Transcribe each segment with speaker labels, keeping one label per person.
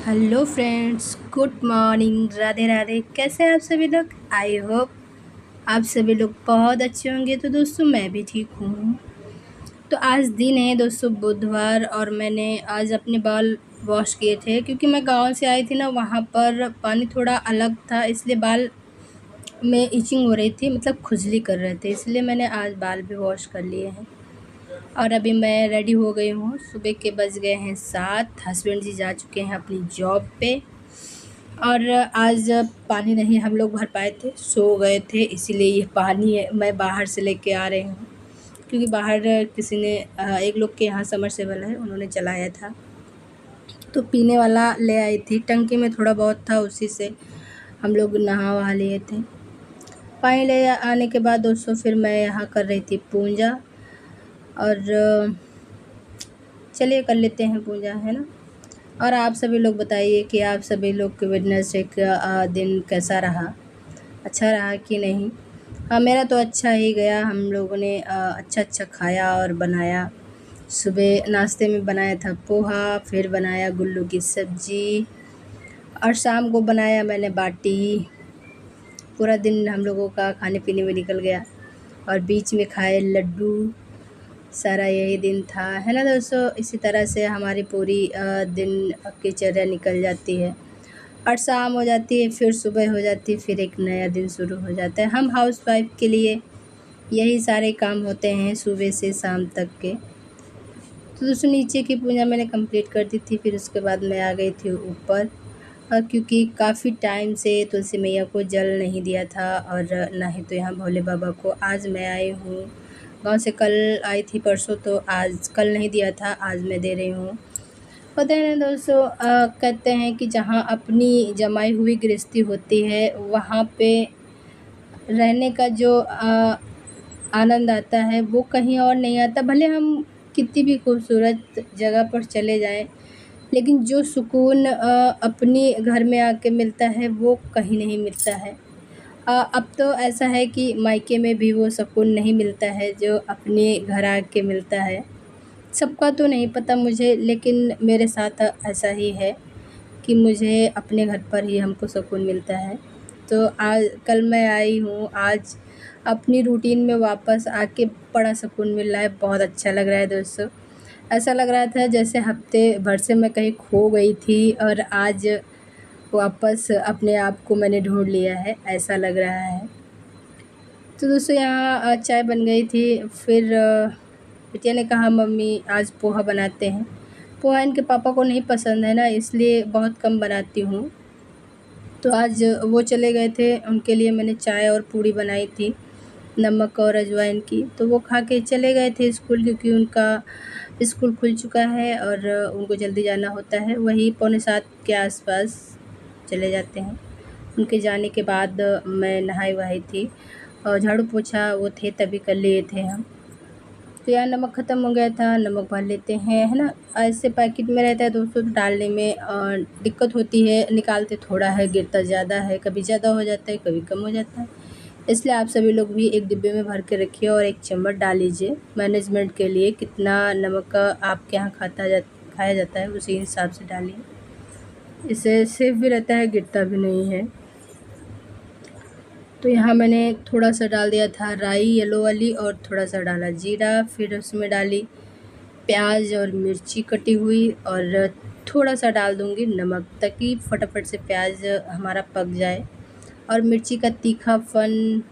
Speaker 1: Hello friends, good morning, Radhe Radhe. कैसे हैं आप सभी लोग? आई होप आप सभी लोग बहुत अच्छे होंगे। तो दोस्तों, मैं भी ठीक हूँ। तो आज दिन है दोस्तों, बुधवार, और मैंने आज अपने बाल वॉश किए थे क्योंकि मैं गांव से आई थी ना। वहाँ पर पानी थोड़ा अलग था, इसलिए बाल में इचिंग हो रही थी, मतलब खुजली कर रहे थे, इसलिए मैंने आज बाल भी वॉश कर लिए हैं। और अभी मैं रेडी हो गई हूँ। सुबह के बज गए हैं 7। हस्बैंड जी जा चुके हैं अपनी जॉब पे। और आज पानी नहीं हम लोग भर पाए थे, सो गए थे, इसीलिए ये पानी है मैं बाहर से लेके आ रही हूँ। क्योंकि बाहर किसी ने एक लोग के यहाँ समरसेबल है, उन्होंने चलाया था, तो पीने वाला ले आई थी। टंकी में थोड़ा बहुत था, उसी से हम लोग नहा वहा लिए थे। पानी ले आने के बाद दोस्तों फिर मैं यहाँ कर रही थी पूजा। और चलिए कर लेते हैं पूजा, है ना। और आप सभी लोग बताइए कि आप सभी लोग के वेडनेसडे का दिन कैसा रहा, अच्छा रहा कि नहीं। हाँ, मेरा तो अच्छा ही गया। हम लोगों ने अच्छा अच्छा खाया और बनाया। सुबह नाश्ते में बनाया था पोहा, फिर बनाया गुल्लू की सब्ज़ी, और शाम को बनाया मैंने बाटी। पूरा दिन हम लोगों का खाने पीने में निकल गया, और बीच में खाए लड्डू। सारा यही दिन था, है ना दोस्तों। इसी तरह से हमारी पूरी दिन की चर्या निकल जाती है, और शाम हो जाती है, फिर सुबह हो जाती है, फिर एक नया दिन शुरू हो जाता है। हम हाउसवाइफ के लिए यही सारे काम होते हैं सुबह से शाम तक के। तो दोस्तों, नीचे की पूजा मैंने कंप्लीट कर दी थी, फिर उसके बाद मैं आ गई थी ऊपर। और क्योंकि काफ़ी टाइम से तुलसी मैया को जल नहीं दिया था, और ना ही तो यहाँ भोले बाबा को। आज मैं आई हूँ गाँव से, कल आई थी परसों, तो आज कल नहीं दिया था, आज मैं दे रही हूँ। पता है ना दोस्तों, कहते हैं कि जहाँ अपनी जमाई हुई गृहस्थी होती है, वहाँ पे रहने का जो आनंद आता है वो कहीं और नहीं आता। भले हम कितनी भी खूबसूरत जगह पर चले जाएं, लेकिन जो सुकून अपने घर में आके मिलता है वो कहीं नहीं मिलता है। अब तो ऐसा है कि मायके में भी वो सुकून नहीं मिलता है जो अपने घर आके मिलता है। सबका तो नहीं पता मुझे, लेकिन मेरे साथ ऐसा ही है कि मुझे अपने घर पर ही हमको सुकून मिलता है। तो आज कल मैं आई हूँ, आज अपनी रूटीन में वापस आके बड़ा सुकून मिल रहा है। बहुत अच्छा लग रहा है दोस्तों। ऐसा लग रहा था जैसे हफ्ते भर से मैं कहीं खो गई थी, और आज वापस अपने आप को मैंने ढूंढ लिया है, ऐसा लग रहा है। तो दोस्तों, यहाँ चाय बन गई थी। फिर बिटिया ने कहा मम्मी आज पोहा बनाते हैं। पोहा इनके पापा को नहीं पसंद है ना, इसलिए बहुत कम बनाती हूँ। तो आज वो चले गए थे, उनके लिए मैंने चाय और पूड़ी बनाई थी, नमक और अजवाइन की। तो वो खा के चले गए थे स्कूल, क्योंकि उनका स्कूल खुल चुका है और उनको जल्दी जाना होता है। वही 6:45 के आसपास चले जाते हैं। उनके जाने के बाद मैं नहाई वहाई थी, और झाड़ू पोछा वो थे तभी कर लिए थे हम। तो यार नमक ख़त्म हो गया था, नमक भर लेते हैं, है ना। ऐसे पैकेट में रहता है दोस्तों, तो डालने में दिक्कत होती है। निकालते थोड़ा है, गिरता ज़्यादा है, कभी ज़्यादा हो जाता है, कभी कम हो जाता है। इसलिए आप सभी लोग भी एक डिब्बे में भर के रखिए, और एक चम्मच डाल लीजिए मैनेजमेंट के लिए। कितना नमक आपके यहाँ खाया जाता है उसी हिसाब से डालिए। इससे सेफ भी रहता है, गिरता भी नहीं है। तो यहाँ मैंने थोड़ा सा डाल दिया था राई येलो वाली, और थोड़ा सा डाला जीरा। फिर उसमें डाली प्याज और मिर्ची कटी हुई, और थोड़ा सा डाल दूँगी नमक, ताकि फटाफट से प्याज हमारा पक जाए, और मिर्ची का तीखापन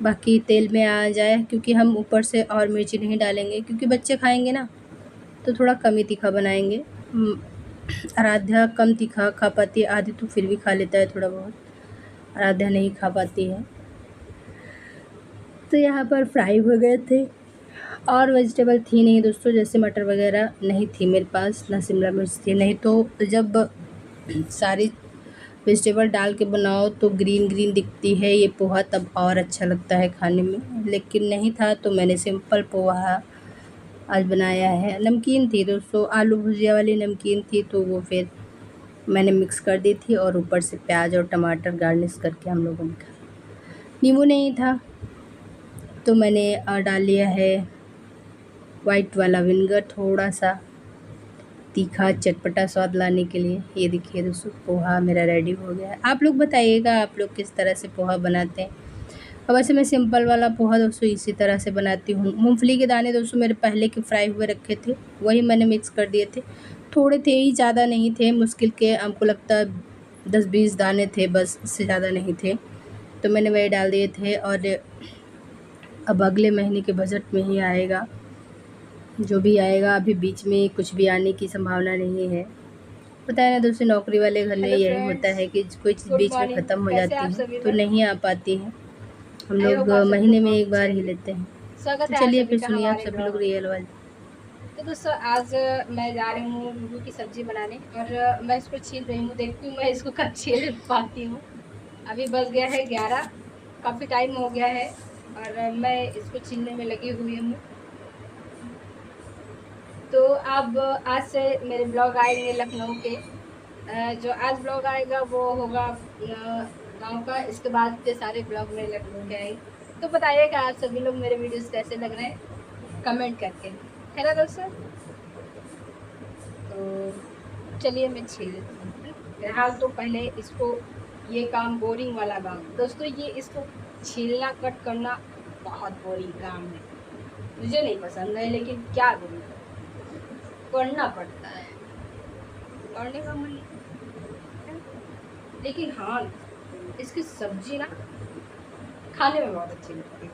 Speaker 1: बाकी तेल में आ जाए। क्योंकि हम ऊपर से और मिर्ची नहीं डालेंगे, क्योंकि बच्चे खाएंगे ना, तो थोड़ा कम ही तीखा बनाएंगे। आराध्या कम तीखा खा पाती है, आधी तो फिर भी खा लेता है थोड़ा बहुत, आराध्या नहीं खा पाती है। तो यहाँ पर फ्राई हो गए थे, और वेजिटेबल थी नहीं दोस्तों, जैसे मटर वगैरह नहीं थी मेरे पास, ना शिमला मिर्च थी। नहीं तो जब सारी वेजिटेबल डाल के बनाओ तो ग्रीन ग्रीन दिखती है ये पोहा, तब और अच्छा लगता है खाने में। लेकिन नहीं था, तो मैंने सिंपल पोहा आज बनाया है। नमकीन थी दोस्तों, आलू भुजिया वाली नमकीन थी, तो वो फिर मैंने मिक्स कर दी थी, और ऊपर से प्याज और टमाटर गार्निश करके हम लोगों ने खाया। नींबू नहीं था, तो मैंने डाल लिया है वाइट वाला विनेगर थोड़ा सा, तीखा चटपटा स्वाद लाने के लिए। ये देखिए दोस्तों, पोहा मेरा रेडी हो गया है। आप लोग बताइएगा आप लोग किस तरह से पोहा बनाते हैं। और वैसे मैं सिंपल वाला पोहा दोस्तों इसी तरह से बनाती हूँ। मूंगफली के दाने दोस्तों मेरे पहले के फ्राई हुए रखे थे, वही मैंने मिक्स कर दिए थे। थोड़े थे ही, ज़्यादा नहीं थे, मुश्किल के हमको लगता है 10-20 दाने थे बस, इससे ज़्यादा नहीं थे, तो मैंने वही डाल दिए थे। और अब अगले महीने के बजट में ही आएगा, जो भी आएगा। अभी बीच में कुछ भी आने की संभावना नहीं है। पता है ना दोस्तों, नौकरी वाले घर में यही होता है कि कोई चीज़ बीच में ख़त्म हो जाती है तो नहीं आ पाती है। हम लोग महीने में एक बार ही लेते हैं। तो चलिए फिर सुनिए आप सभी लोग रियल वाली।
Speaker 2: तो दोस्तों आज मैं जा रही हूँ मूंगू की सब्ज़ी बनाने, और मैं इसको छील रही हूँ। देखती हूँ मैं इसको कब छील पाती हूँ। अभी बज गया है 11, काफ़ी टाइम हो गया है और मैं इसको छीलने में लगी हुई हूँ। तो अब आज से मेरे ब्लॉग आएंगे लखनऊ के। जो आज ब्लॉग आएगा वो होगा गांव का, इसके बाद के सारे ब्लॉग मेरे लखनऊ के आएंगे। तो बताइएगा आप सभी लोग मेरे वीडियोस कैसे लग रहे हैं कमेंट करके, है ना दोस्तों। तो चलिए मैं छील लेती हूँ। फिलहाल तो पहले इसको, ये काम बोरिंग वाला काम दोस्तों, ये इसको छीलना कट करना बहुत बोरिंग काम है। मुझे नहीं पसंद है, लेकिन क्या करूँ, करना पड़ता है, करने का मन नहीं। लेकिन हाँ, इसकी सब्जी ना खाने में बहुत अच्छी लगती है,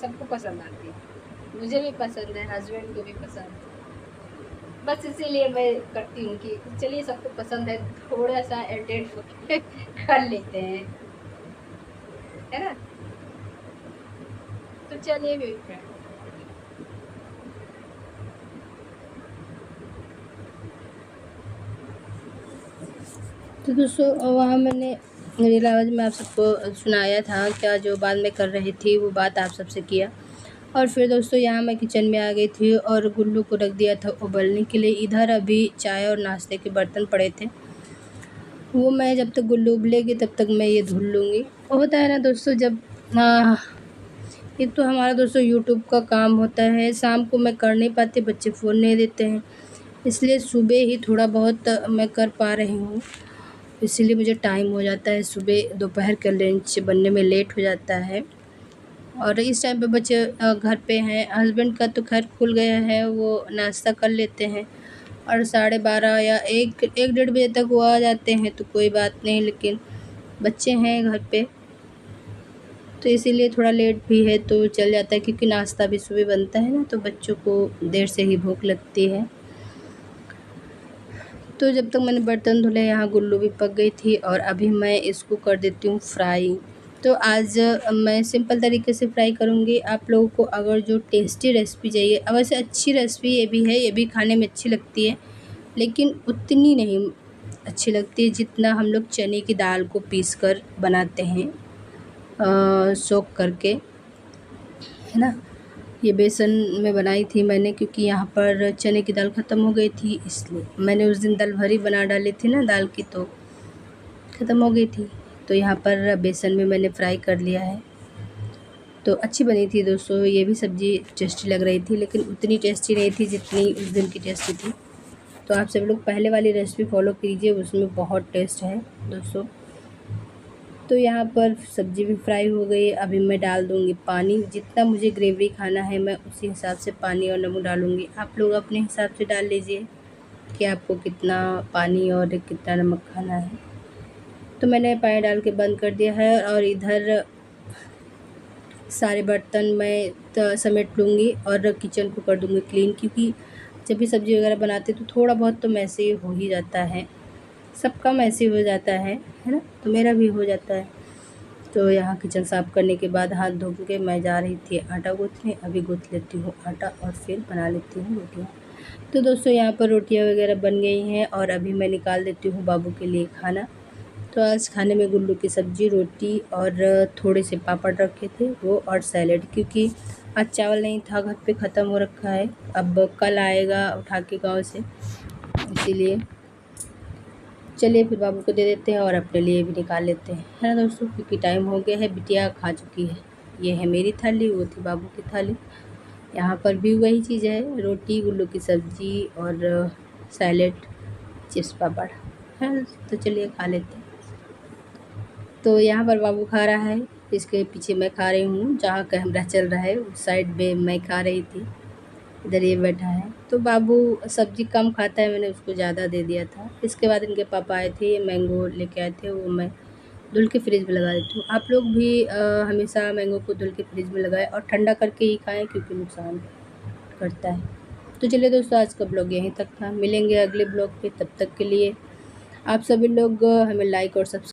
Speaker 2: सबको पसंद आती है, मुझे भी पसंद है, हस्बैंड को भी पसंद है। बस इसीलिए मैं करती हूँ कि चलिए सबको पसंद है, थोड़ा सा एडिट कर लेते हैं, है ना। तो चलिए भी
Speaker 1: तो दोस्तों वहाँ मैंने रियल आवाज़ में आप सबको सुनाया था, क्या जो बात मैं कर रही थी वो बात आप सबसे किया। और फिर दोस्तों यहाँ मैं किचन में आ गई थी और गुल्लू को रख दिया था उबलने के लिए। इधर अभी चाय और नाश्ते के बर्तन पड़े थे, वो मैं जब तक गुल्लू उबलेगी तब तक मैं ये धुल लूँगी। होता है ना दोस्तों, जब एक तो हमारा दोस्तों यूट्यूब का काम होता है, शाम को मैं कर नहीं पाती, बच्चे फ़ोन नहीं देते हैं, इसलिए सुबह ही थोड़ा बहुत मैं कर पा रही हूँ। इसीलिए मुझे टाइम हो जाता है, सुबह दोपहर का लंच बनने में लेट हो जाता है। और इस टाइम पे बच्चे घर पे हैं। हस्बैंड का तो खैर खुल गया है, वो नाश्ता कर लेते हैं और 12:30 या 1-1 बजे तक वो आ जाते हैं, तो कोई बात नहीं। लेकिन बच्चे हैं घर पे, तो इसीलिए थोड़ा लेट भी है तो चल जाता है, क्योंकि नाश्ता भी सुबह बनता है ना, तो बच्चों को देर से ही भूख लगती है। तो जब तक मैंने बर्तन धुले, यहाँ गुल्लू भी पक गई थी और अभी मैं इसको कर देती हूँ फ्राई। तो आज मैं सिंपल तरीके से फ्राई करूँगी। आप लोगों को अगर जो टेस्टी रेसिपी चाहिए, अब वैसे अच्छी रेसिपी ये भी है, ये भी खाने में अच्छी लगती है, लेकिन उतनी नहीं अच्छी लगती है जितना हम लोग चने की दाल को पीस कर बनाते हैं, सोक करके, है ना। ये बेसन में बनाई थी मैंने, क्योंकि यहाँ पर चने की दाल ख़त्म हो गई थी, इसलिए मैंने उस दिन दाल भरी बना डाली थी ना दाल की, तो ख़त्म हो गई थी। तो यहाँ पर बेसन में मैंने फ्राई कर लिया है, तो अच्छी बनी थी दोस्तों। ये भी सब्ज़ी टेस्टी लग रही थी, लेकिन उतनी टेस्टी नहीं थी जितनी उस दिन की टेस्टी थी। तो आप सब लोग पहले वाली रेसिपी फॉलो कीजिए, उसमें बहुत टेस्ट है दोस्तों। तो यहाँ पर सब्ज़ी भी फ्राई हो गई। अभी मैं डाल दूँगी पानी, जितना मुझे ग्रेवी खाना है मैं उसी हिसाब से पानी और नमक डालूँगी। आप लोग अपने हिसाब से डाल लीजिए कि आपको कितना पानी और कितना नमक खाना है। तो मैंने पानी डाल के बंद कर दिया है और इधर सारे बर्तन मैं समेट लूँगी और किचन को कर दूँगी क्लीन, क्योंकि जब भी सब्ज़ी वगैरह बनाते तो थोड़ा बहुत तो मैसे हो ही जाता है, सबका मैसे हो जाता है ना, तो मेरा भी हो जाता है। तो यहाँ किचन साफ़ करने के बाद हाथ धो के मैं जा रही थी आटा गूँथने। अभी गूँथ लेती हूँ आटा और फिर बना लेती हूँ रोटियाँ। तो दोस्तों यहाँ पर रोटियाँ वगैरह बन गई हैं और अभी मैं निकाल देती हूँ बाबू के लिए खाना। तो आज खाने में गुल्लू की सब्ज़ी, रोटी और थोड़े से पापड़ रखे थे वो, और सैलेड, क्योंकि आज चावल नहीं था घर पे, ख़त्म हो रखा है, अब कल आएगा उठा के गाँव से, इसीलिए। चलिए फिर बाबू को दे देते हैं और अपने लिए भी निकाल लेते हैं, है ना दोस्तों, क्योंकि टाइम हो गया है, बिटिया खा चुकी है। ये है मेरी थाली, वो थी बाबू की थाली। यहाँ पर भी वही चीज़ है, रोटी, गुल्लू की सब्ज़ी और सैलेड, चिप्स पापड़ है। तो चलिए खा लेते हैं। तो यहाँ पर बाबू खा रहा है, इसके पीछे मैं खा रही हूँ। जहाँ कैमरा चल रहा है उस साइड पे मैं खा रही थी, इधर ये बैठा है। तो बाबू सब्ज़ी कम खाता है, मैंने उसको ज़्यादा दे दिया था। इसके बाद इनके पापा आए थे, मैंगो लेके आए थे, वो मैं धुल के फ्रिज में लगा देती हूँ। आप लोग भी हमेशा मैंगो को धुल के फ्रिज में लगाएं और ठंडा करके ही खाएं, क्योंकि नुकसान करता है। तो चलिए दोस्तों, आज का ब्लॉग यहीं तक था। मिलेंगे अगले ब्लॉग पे, तब तक के लिए आप सभी लोग हमें लाइक और सब्सक्राइब